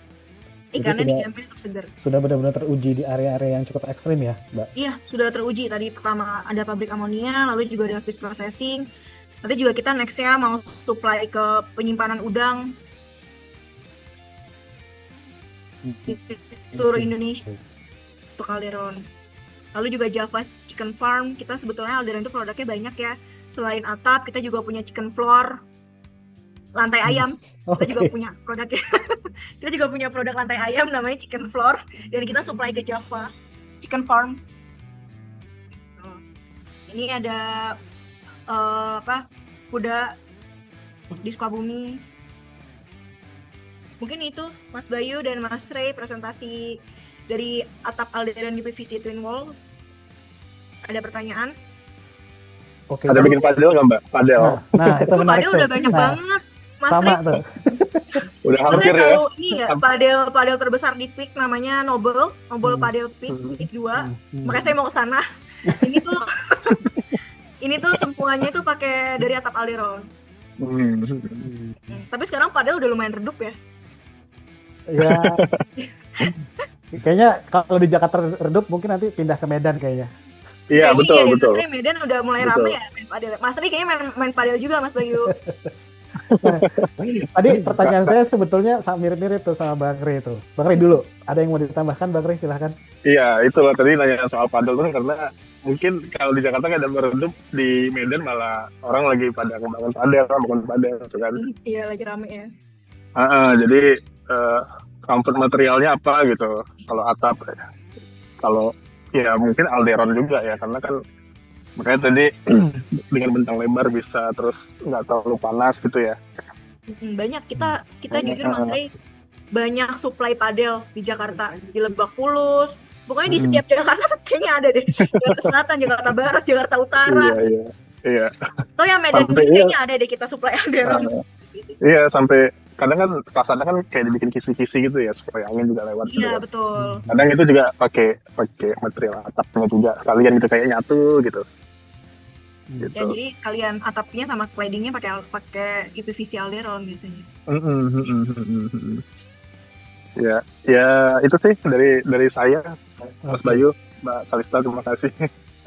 ikannya sudah dijamin tetap segar. sudah benar-benar teruji di area-area yang cukup ekstrim ya, Mbak. Iya, sudah teruji. Tadi pertama ada pabrik amonia, lalu juga ada fish processing. Nanti juga kita nextnya mau supply ke penyimpanan udang di seluruh Indonesia untuk Alderon. Lalu juga Java Chicken Farm, kita sebetulnya Alderon itu produknya banyak ya. Selain atap, kita juga punya chicken floor, lantai ayam. Kita juga Oke. punya produknya. Kita juga punya produk lantai ayam namanya chicken floor, dan kita supply ke Java Chicken Farm. Ini ada kuda di Sukabumi. Mungkin itu Mas Bayu dan Mas Ray presentasi dari atap Alderon di PVC Twin Wall. Ada pertanyaan? Oke. Ada bikin padel nggak Mbak? Padel. Nah, itu Itu menarik padel tuh. udah banyak Nah, banget. Mas sama Ray, tuh. Udah Mas Ray hampir ya. tahu ini nggak padel terbesar di PIK namanya Noble Padel PIK 2. Makanya saya mau ke sana. Ini tuh ini tuh semuanya itu pakai dari atap Alderon. Tapi sekarang padel udah lumayan redup ya. Ya, kayaknya kalau di Jakarta redup mungkin nanti pindah ke Medan kayaknya. Iya, Kayaknya betul, iya deh, betul. Mas Ray Medan udah mulai Betul. rame ya main padel. Mas Ray kayaknya main padel juga Mas Bayu. Tadi pertanyaan saya sebetulnya mirip-mirip tuh sama Bang Ray tuh. Bang Ray dulu, ada yang mau ditambahkan Bang Ray, silahkan. Iya, itulah tadi nanya soal padel tuh karena mungkin kalau di Jakarta kadang meredup, di Medan malah orang lagi pada kembangan padel, bukan padel gitu kan. Iya lagi rame ya. Jadi comfort materialnya apa gitu. Kalau atap, kalau ya mungkin Alderon juga ya, karena kan makanya tadi dengan bentang lebar bisa terus nggak terlalu panas gitu ya. Banyak kita jujur Mas Ray banyak supply padel di Jakarta, di Lebak Bulus. Pokoknya di setiap Jakarta kayaknya ada deh. Jakarta Selatan, Jakarta Barat, Jakarta Utara. Iya. Atau yang Medan Sampai Beach kayaknya ada deh kita supply Alderon. Iya, sampai kadang kan kasannya kan kayak dibikin kisi-kisi gitu ya supaya angin juga lewat gitu. Iya betul. Kadang itu juga pakai material atapnya juga sekalian gitu kayak nyatu gitu. Gitu. Ya jadi sekalian atapnya sama claddingnya pakai UPVC Alderon biasanya. Ya itu sih dari saya, Mas Bayu, Mbak Kalista, terima kasih.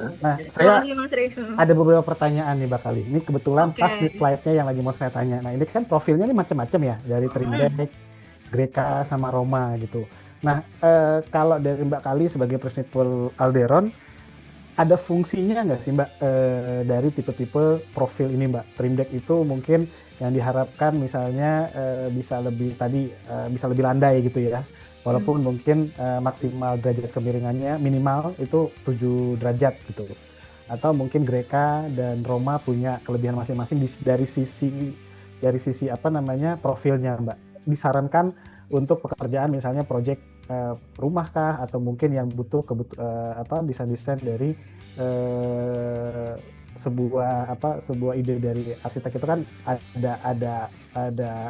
Nah, Terima saya kasih Mas Ray. ada beberapa pertanyaan nih Mbak Kali. Ini kebetulan Oke. pas di slide-nya yang lagi mau saya tanya. Nah, ini kan profilnya nih macam-macam ya, dari Trimdeck, Greca, sama Roma gitu. Nah, kalau dari Mbak Kali sebagai prinsipal Alderon, ada fungsinya nggak sih Mbak dari tipe-tipe profil ini Mbak? Trimdeck itu mungkin yang diharapkan misalnya bisa lebih landai gitu ya. Walaupun mungkin maksimal derajat kemiringannya minimal itu 7 derajat gitu. Atau mungkin Greca dan Roma punya kelebihan masing-masing dari sisi apa namanya profilnya Mbak. Disarankan untuk pekerjaan misalnya proyek rumah kah, atau mungkin yang butuh desain-desain dari sebuah ide dari arsitek itu kan ada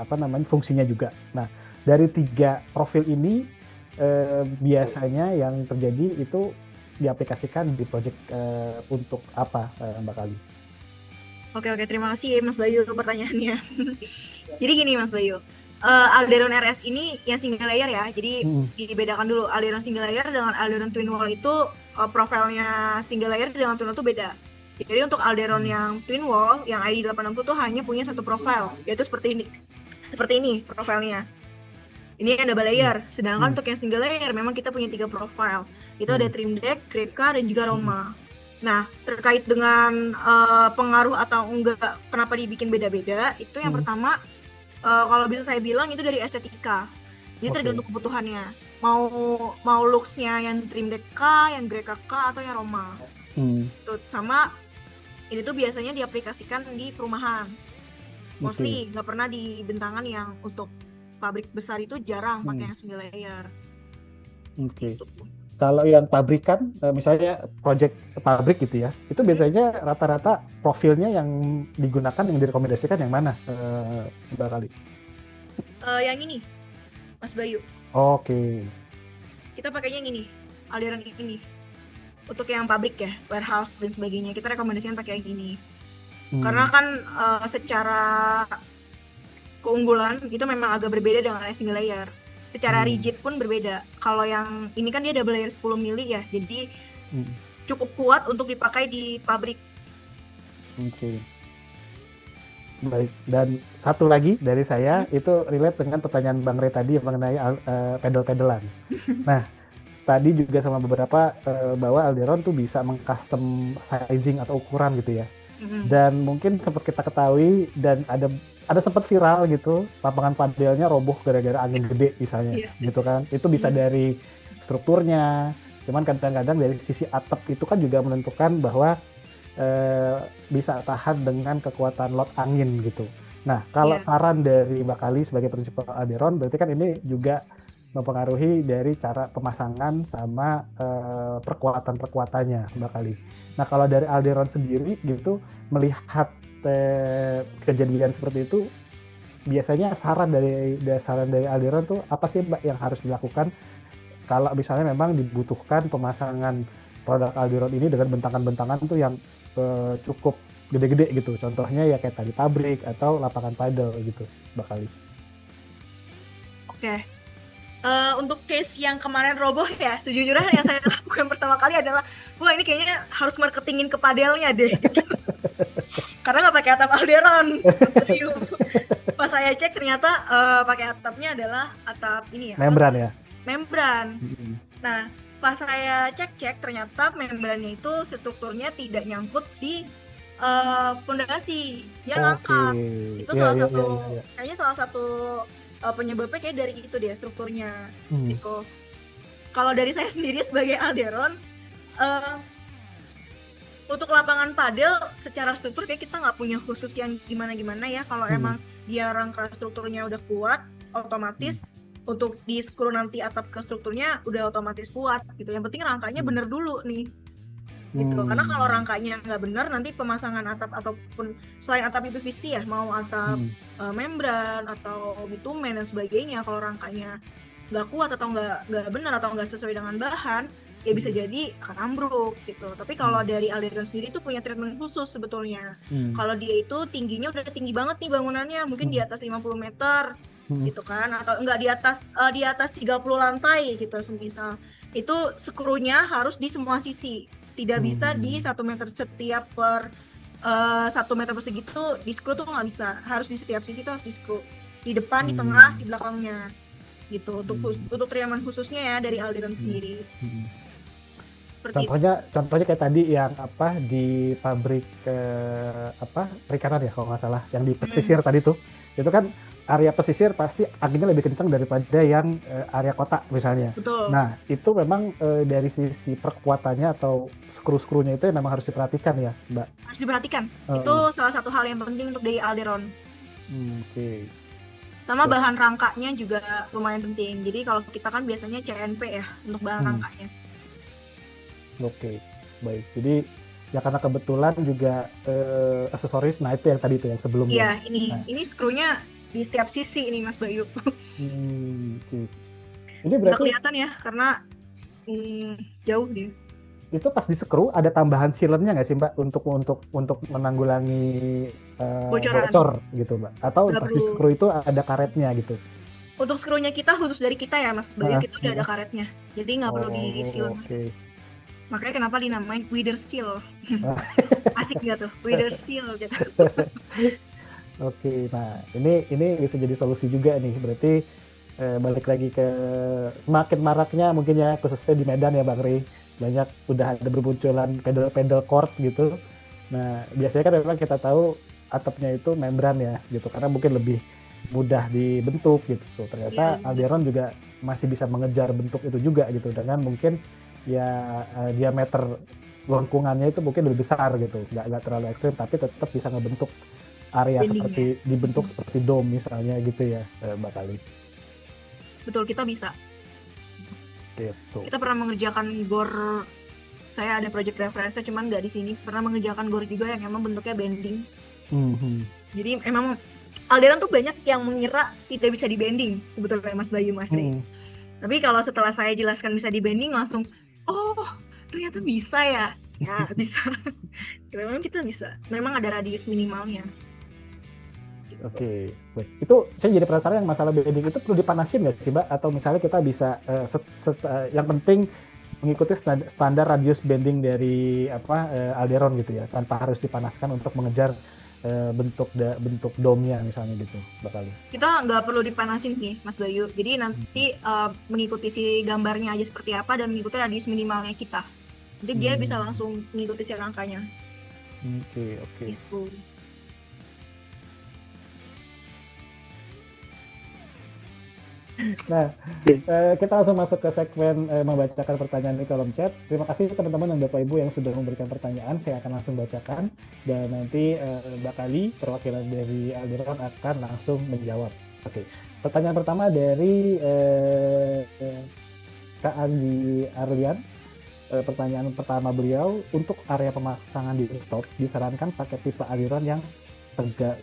apa namanya fungsinya juga. Nah, dari 3 profil ini biasanya yang terjadi itu diaplikasikan di proyek untuk apa Mbak Kali? Oke, terima kasih Mas Bayu untuk pertanyaannya. Jadi gini Mas Bayu, Alderon RS ini yang single layer ya, jadi dibedakan dulu Alderon single layer dengan Alderon twin wall itu profilnya single layer dengan twin wall itu beda. Jadi untuk Alderon yang twin wall yang ID 860 tuh hanya punya satu profil, yaitu seperti ini profilnya. Ini yang double layer, sedangkan untuk yang single layer memang kita punya 3 profil. Itu ada Trimdeck, Greca, dan juga Roma. Nah, terkait dengan pengaruh atau enggak kenapa dibikin beda-beda, itu yang pertama kalau bisa saya bilang itu dari estetika. Jadi tergantung kebutuhannya. Mau looks-nya yang Trimdeck K, yang Greca K, atau yang Roma. Tuh, sama ini tuh biasanya diaplikasikan di perumahan. Mostly nggak pernah di bentangan yang untuk pabrik besar itu jarang pakai yang single layer. Gitu. Kalau yang pabrikan, misalnya project pabrik gitu ya, itu biasanya rata-rata profilnya yang digunakan, yang direkomendasikan yang mana Mbak Kali? Yang ini, Mas Bayu. Oke. Kita pakainya yang ini, Alderon ini. Untuk yang pabrik ya, warehouse dan sebagainya, kita rekomendasikan pakai yang ini. Karena kan secara keunggulan itu memang agak berbeda dengan yang single layer. secara rigid pun berbeda. Kalau yang ini kan dia double layer 10 mili ya, jadi cukup kuat untuk dipakai di pabrik. Oke. Baik, dan satu lagi dari saya itu relate dengan pertanyaan Bang Ray tadi mengenai pedal-pedalan. Nah, tadi juga sama beberapa bahwa Alderon tuh bisa meng-custom sizing atau ukuran gitu ya. Dan mungkin sempat kita ketahui dan ada sempat viral gitu, lapangan padelnya roboh gara-gara angin gede misalnya, gitu kan. Itu bisa dari strukturnya, cuman kadang-kadang dari sisi atap itu kan juga menentukan bahwa bisa tahan dengan kekuatan lot angin gitu. Nah, kalau saran dari Mbak Kali sebagai prinsipal Alderon, berarti kan ini juga mempengaruhi dari cara pemasangan sama perkuatan-perkuatannya Mbak Kali. Nah, kalau dari Alderon sendiri gitu, melihat kejadian seperti itu, biasanya saran dari Alderon tuh apa sih Mbak yang harus dilakukan kalau misalnya memang dibutuhkan pemasangan produk Alderon ini dengan bentangan-bentangan tuh yang cukup gede-gede gitu. Contohnya ya kayak tadi pabrik atau lapangan padel gitu, Mbak Kali. Oke. Untuk case yang kemarin roboh ya, sejujurnya yang saya lakukan pertama kali adalah, wah ini kayaknya harus marketingin ke padelnya deh. Gitu. Karena nggak pakai atap Alderon. Pas saya cek ternyata pakai atapnya adalah atap ini ya. Membran ya. Membran. Nah, pas saya cek ternyata membrannya itu strukturnya tidak nyangkut di pondasi, dia ngangkat. Itu kayaknya salah satu penyebabnya kayak dari itu dia strukturnya. Gitu. Kalau dari saya sendiri sebagai Alderon, untuk lapangan padel secara struktur kayak kita nggak punya khusus yang gimana-gimana ya. Kalau emang dia rangka strukturnya udah kuat, otomatis untuk di screw nanti atap ke strukturnya udah otomatis kuat gitu. Yang penting rangkanya bener dulu nih gitu. Karena kalau rangkanya nggak bener, nanti pemasangan atap ataupun selain atap PVC ya, mau atap membran atau bitumen dan sebagainya, kalau rangkanya nggak kuat atau nggak benar atau nggak sesuai dengan bahan, ya bisa jadi akan ambruk gitu. Tapi kalau dari Alderon sendiri tuh punya treatment khusus sebetulnya. Kalau dia itu tingginya udah tinggi banget nih bangunannya, mungkin di atas 50 meter gitu kan, atau enggak di atas 30 lantai gitu semisal. Itu skrunya harus di semua sisi, tidak bisa di 1 meter setiap per 1 meter persegi itu di skru tuh nggak bisa, harus di setiap sisi tuh harus di skru, di depan, di tengah, di belakangnya gitu. Untuk treatment khususnya ya dari Alderon sendiri. Contohnya kayak tadi yang apa di pabrik perikanan ya kalau nggak salah, yang di pesisir tadi tuh, itu kan area pesisir pasti anginnya lebih kencang daripada yang area kota misalnya. Betul. Nah itu memang dari sisi perkuatannya atau skru-skrunya itu memang harus diperhatikan ya Mbak? Harus diperhatikan, itu salah satu hal yang penting untuk dari Alderon. Oke. Sama bahan rangkanya juga lumayan penting. Jadi kalau kita kan biasanya CNP ya untuk bahan rangkanya. Oke, baik. Jadi ya karena kebetulan juga aksesoris, nah itu yang tadi itu yang sebelumnya. Iya, ini skrunya di setiap sisi ini Mas Bayu. Okay. Ini berarti nggak kelihatan ya karena jauh dia. Itu pas di skru ada tambahan sealernya nggak sih Mbak untuk menanggulangi bocor gitu Mbak? Atau pas di skru itu ada karetnya gitu? Untuk skrunya kita khusus dari kita ya Mas Bayu, kita udah ada karetnya, jadi nggak perlu di seal. Okay. Makanya kenapa dinamain Wither Seal. Asik nggak tuh, Wither Seal gitu. Oke, nah ini bisa jadi solusi juga nih. Berarti balik lagi ke semakin maraknya mungkin ya khususnya di Medan ya Bang Ray, banyak udah ada bermunculan pedal court gitu. Nah biasanya kan memang kita tahu atapnya itu membran ya gitu, karena mungkin lebih mudah dibentuk gitu. Ternyata Alderon juga masih bisa mengejar bentuk itu juga gitu, dengan mungkin ya diameter lengkungannya itu mungkin lebih besar gitu, nggak terlalu ekstrim tapi tetap bisa ngebentuk area seperti dibentuk seperti dome misalnya gitu ya Mbak Kali. Betul, kita bisa. Gitu. Kita pernah mengerjakan gor, saya ada project reference cuman nggak di sini, pernah mengerjakan gor juga yang emang bentuknya bending. Jadi emang Alderon tuh banyak yang mengira tidak bisa di bending sebetulnya Mas Bayu, Mas Ray. Tapi kalau setelah saya jelaskan bisa di bending langsung, oh ternyata bisa ya. Ya bisa. Memang kita bisa. Memang ada radius minimalnya. Oke, baik. Itu saya jadi penasaran yang masalah bedding itu perlu dipanasin nggak sih, Mbak? Atau misalnya kita bisa yang penting mengikuti standar radius bending dari Alderon gitu ya, tanpa harus dipanaskan untuk mengejar bentuk domnya misalnya gitu, Mbak Kali. Kita nggak perlu dipanasin sih, Mas Bayu. Jadi nanti mengikuti si gambarnya aja seperti apa dan mengikuti radius minimalnya kita. Jadi dia bisa langsung mengikuti si rangkanya. Oke. Gitu. Nah, kita langsung masuk ke segmen membacakan pertanyaan di kolom chat. Terima kasih teman-teman dan Bapak Ibu yang sudah memberikan pertanyaan. Saya akan langsung bacakan dan nanti Mbak Kali, perwakilan dari Alderon akan langsung menjawab. Oke, pertanyaan pertama dari Kak Andi Arlian. Pertanyaan pertama beliau, untuk area pemasangan di rooftop disarankan pakai tipe aliran yang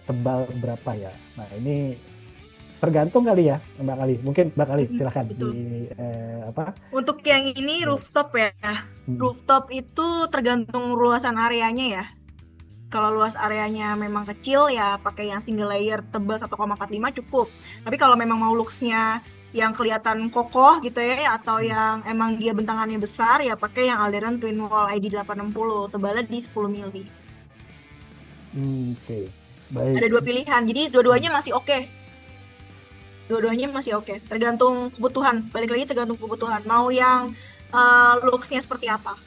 tebal berapa ya? Nah, ini tergantung kali ya, Mbak Kali. Mungkin Mbak Kali silakan Untuk yang ini rooftop ya. Rooftop itu tergantung luasan areanya ya. Kalau luas areanya memang kecil ya pakai yang single layer tebal 1,45 cukup. Tapi kalau memang mau looks-nya yang kelihatan kokoh gitu ya, atau yang emang dia bentangannya besar ya pakai yang Alderon Twin Wall ID 860 tebalnya di 10 mili. Oke. Baik. Ada dua pilihan, jadi dua-duanya masih oke. Dua-duanya masih oke. Tergantung kebutuhan. Balik lagi tergantung kebutuhan. Mau yang looks-nya seperti apa.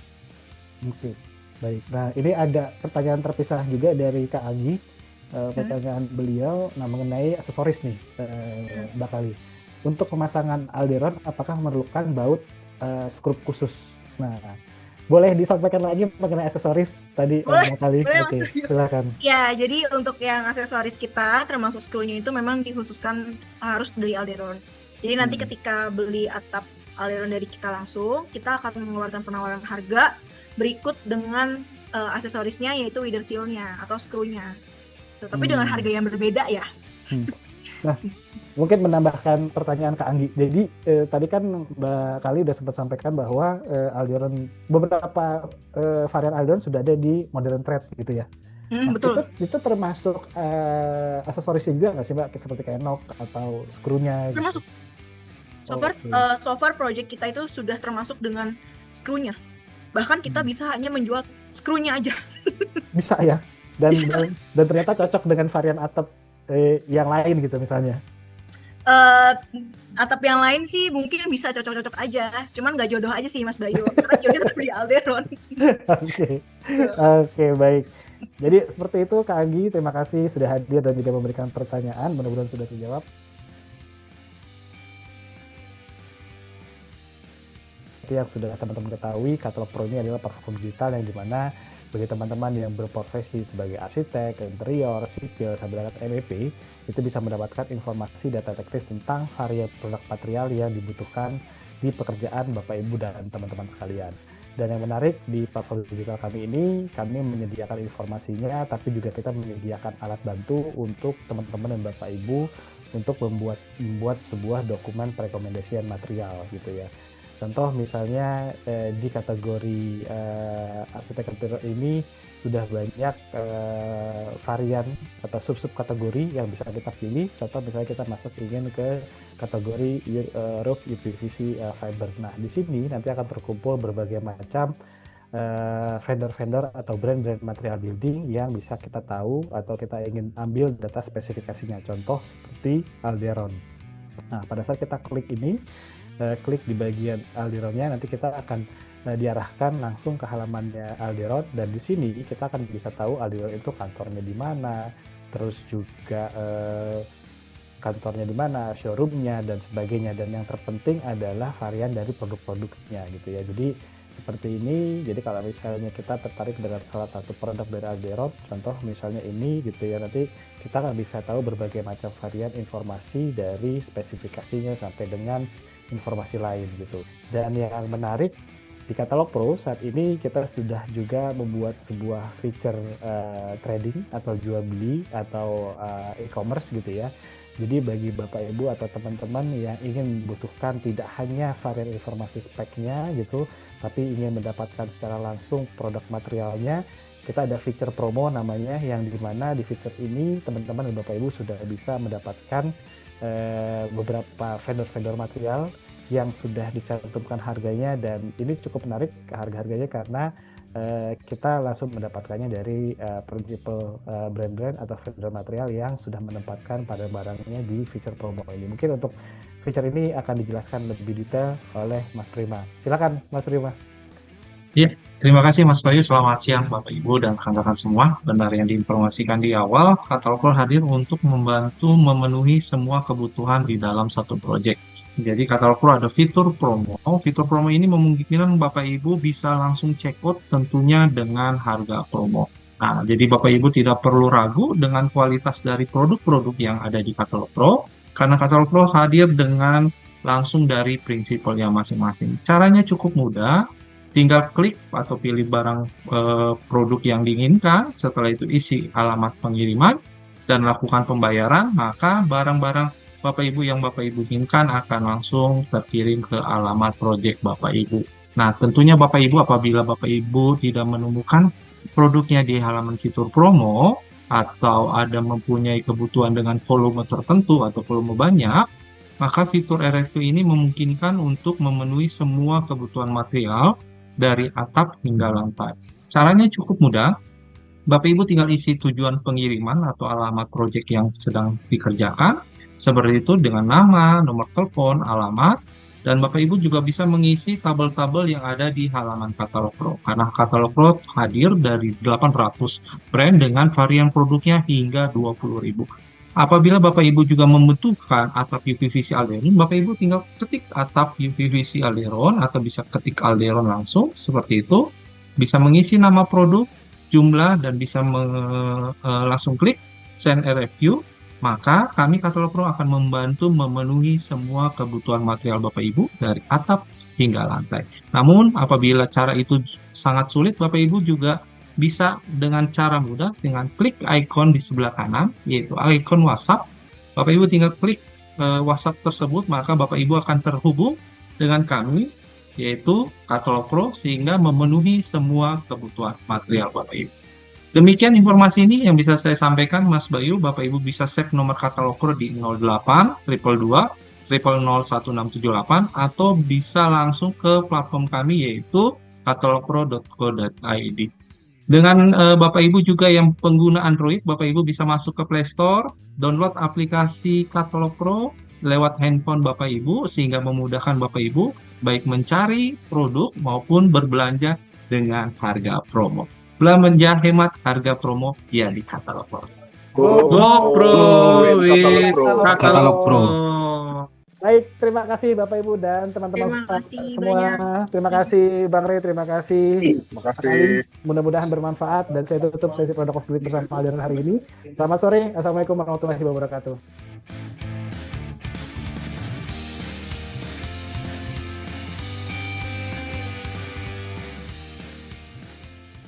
Oke. Baik. Nah, ini ada pertanyaan terpisah juga dari Kak Agi. Pertanyaan beliau mengenai aksesoris nih, Mbak Kali. Untuk pemasangan Alderon, apakah memerlukan baut skrup khusus? Nah, boleh disampaikan lagi mengenai aksesoris tadi, Mbak Kali? Oke, silakan. Ya, jadi untuk yang aksesoris kita, termasuk skrunya itu memang dikhususkan harus dari Alderon. Jadi nanti ketika beli atap Alderon dari kita langsung, kita akan mengeluarkan penawaran harga berikut dengan aksesorisnya, yaitu wither seal-nya atau skrunya. Tapi dengan harga yang berbeda ya. Nah, mungkin menambahkan pertanyaan Kak Anggi. Jadi tadi kan Mbak Kali udah sempat sampaikan bahwa Alderon, beberapa varian Alderon sudah ada di modern trade gitu ya. Nah, Betul. Itu termasuk aksesorisnya juga nggak sih Mbak? Seperti kayak knock atau skrunya? Termasuk. So far project kita itu sudah termasuk dengan skrunya. Bahkan kita bisa hanya menjual skrunya aja. Bisa ya? Dan ternyata cocok dengan varian atap yang lain gitu misalnya. Atap yang lain sih mungkin bisa cocok-cocok aja, cuman nggak jodoh aja sih Mas Bayu, karena jodohnya tetap di Alderon. Oke, baik. Jadi seperti itu Kak Anggi, terima kasih sudah hadir dan juga memberikan pertanyaan, mudah-mudahan sudah terjawab. Seperti yang sudah teman-teman ketahui, Katalog Pro ini adalah platform digital yang dimana bagi teman-teman yang berprofesi sebagai arsitek, interior, sipil, sampai dengan MEP, itu bisa mendapatkan informasi data teknis tentang varian produk material yang dibutuhkan di pekerjaan Bapak Ibu dan teman-teman sekalian. Dan yang menarik di platform digital kami ini, kami menyediakan informasinya, tapi juga kita menyediakan alat bantu untuk teman-teman dan Bapak Ibu untuk membuat sebuah dokumen perekomendasian material gitu ya. Contoh misalnya di kategori arsitek interior ini sudah banyak varian atau sub-sub kategori yang bisa kita pilih. Contoh misalnya kita ingin ke kategori roof UPVC fiber. Nah, di sini nanti akan terkumpul berbagai macam vendor-vendor atau brand-brand material building yang bisa kita tahu atau kita ingin ambil data spesifikasinya. Contoh seperti Alderon. Nah, pada saat kita klik ini, klik di bagian Alderonnya, nanti kita akan diarahkan langsung ke halamannya Alderon, dan di sini kita akan bisa tahu Alderon itu kantornya di mana, terus juga kantornya di mana, showroomnya dan sebagainya, dan yang terpenting adalah varian dari produk-produknya gitu ya. Jadi seperti ini. Jadi kalau misalnya kita tertarik dengan salah satu produk dari Alderon, contoh misalnya ini gitu ya, nanti kita akan bisa tahu berbagai macam varian informasi dari spesifikasinya sampai dengan informasi lain gitu. Dan yang menarik di Katalog Pro saat ini kita sudah juga membuat sebuah feature trading atau jual beli atau e-commerce gitu ya, Jadi bagi Bapak Ibu atau teman-teman yang ingin membutuhkan tidak hanya varian informasi speknya gitu, tapi ingin mendapatkan secara langsung produk materialnya, kita ada fitur promo namanya, yang dimana di fitur ini teman-teman dan Bapak Ibu sudah bisa mendapatkan beberapa vendor-vendor material yang sudah dicantumkan harganya, dan ini cukup menarik harga-harganya karena kita langsung mendapatkannya dari principal brand-brand atau vendor material yang sudah menempatkan pada barangnya di fitur promo ini. Mungkin untuk fitur ini akan dijelaskan lebih detail oleh Mas Prima. Silakan Mas Prima. Ya, terima kasih Mas Bayu. Selamat siang Bapak Ibu dan rekan-rekan semua. Benar yang diinformasikan di awal, Katalog Pro hadir untuk membantu memenuhi semua kebutuhan di dalam satu proyek. Jadi Katalog Pro ada fitur promo. Fitur promo ini memungkinkan Bapak Ibu bisa langsung check out tentunya dengan harga promo. Nah, jadi Bapak Ibu tidak perlu ragu dengan kualitas dari produk-produk yang ada di Katalog Pro, karena Katalog Pro hadir dengan langsung dari prinsipalnya masing-masing. Caranya cukup mudah. Tinggal klik atau pilih barang produk yang diinginkan, setelah itu isi alamat pengiriman dan lakukan pembayaran, maka barang-barang Bapak Ibu yang Bapak Ibu inginkan akan langsung terkirim ke alamat proyek Bapak Ibu. Nah, tentunya Bapak Ibu apabila Bapak Ibu tidak menemukan produknya di halaman fitur promo atau ada mempunyai kebutuhan dengan volume tertentu atau volume banyak, maka fitur RFQ ini memungkinkan untuk memenuhi semua kebutuhan material dari atap hingga lantai. Caranya cukup mudah. Bapak Ibu tinggal isi tujuan pengiriman atau alamat proyek yang sedang dikerjakan, seperti itu dengan nama, nomor telepon, alamat, dan Bapak Ibu juga bisa mengisi tabel-tabel yang ada di halaman Katalog Pro. Karena Katalog Pro hadir dari 800 brand dengan varian produknya hingga 20.000. Apabila Bapak Ibu juga membutuhkan atap UPVC Alderon, Bapak Ibu tinggal ketik atap UPVC Alderon atau bisa ketik Alderon langsung, seperti itu. Bisa mengisi nama produk, jumlah, dan bisa langsung klik Send RFQ. Maka kami Katalog Pro akan membantu memenuhi semua kebutuhan material Bapak Ibu dari atap hingga lantai. Namun apabila cara itu sangat sulit, Bapak Ibu juga bisa dengan cara mudah dengan klik icon di sebelah kanan, yaitu icon WhatsApp. Bapak Ibu tinggal klik WhatsApp tersebut, maka Bapak Ibu akan terhubung dengan kami, yaitu Katalog Pro, sehingga memenuhi semua kebutuhan material Bapak Ibu. Demikian informasi ini yang bisa saya sampaikan Mas Bayu. Bapak Ibu bisa save nomor Katalog Pro di 08 222 001678 atau bisa langsung ke platform kami, yaitu katalogpro.co.id. Dengan Bapak Ibu juga yang pengguna Android, Bapak Ibu bisa masuk ke Play Store, download aplikasi Katalog Pro lewat handphone Bapak Ibu, sehingga memudahkan Bapak Ibu baik mencari produk maupun berbelanja dengan harga promo. Belanja hemat harga promo ya di Katalog Pro. Go Pro with Katalog Pro. Baik, terima kasih Bapak Ibu dan teman-teman semua. Terima kasih Bang Rey, terima kasih. Terima kasih. Mudah-mudahan bermanfaat, dan saya tutup sesi Product of the Week bersama Alderon hari ini. Selamat sore. Assalamualaikum warahmatullahi wabarakatuh.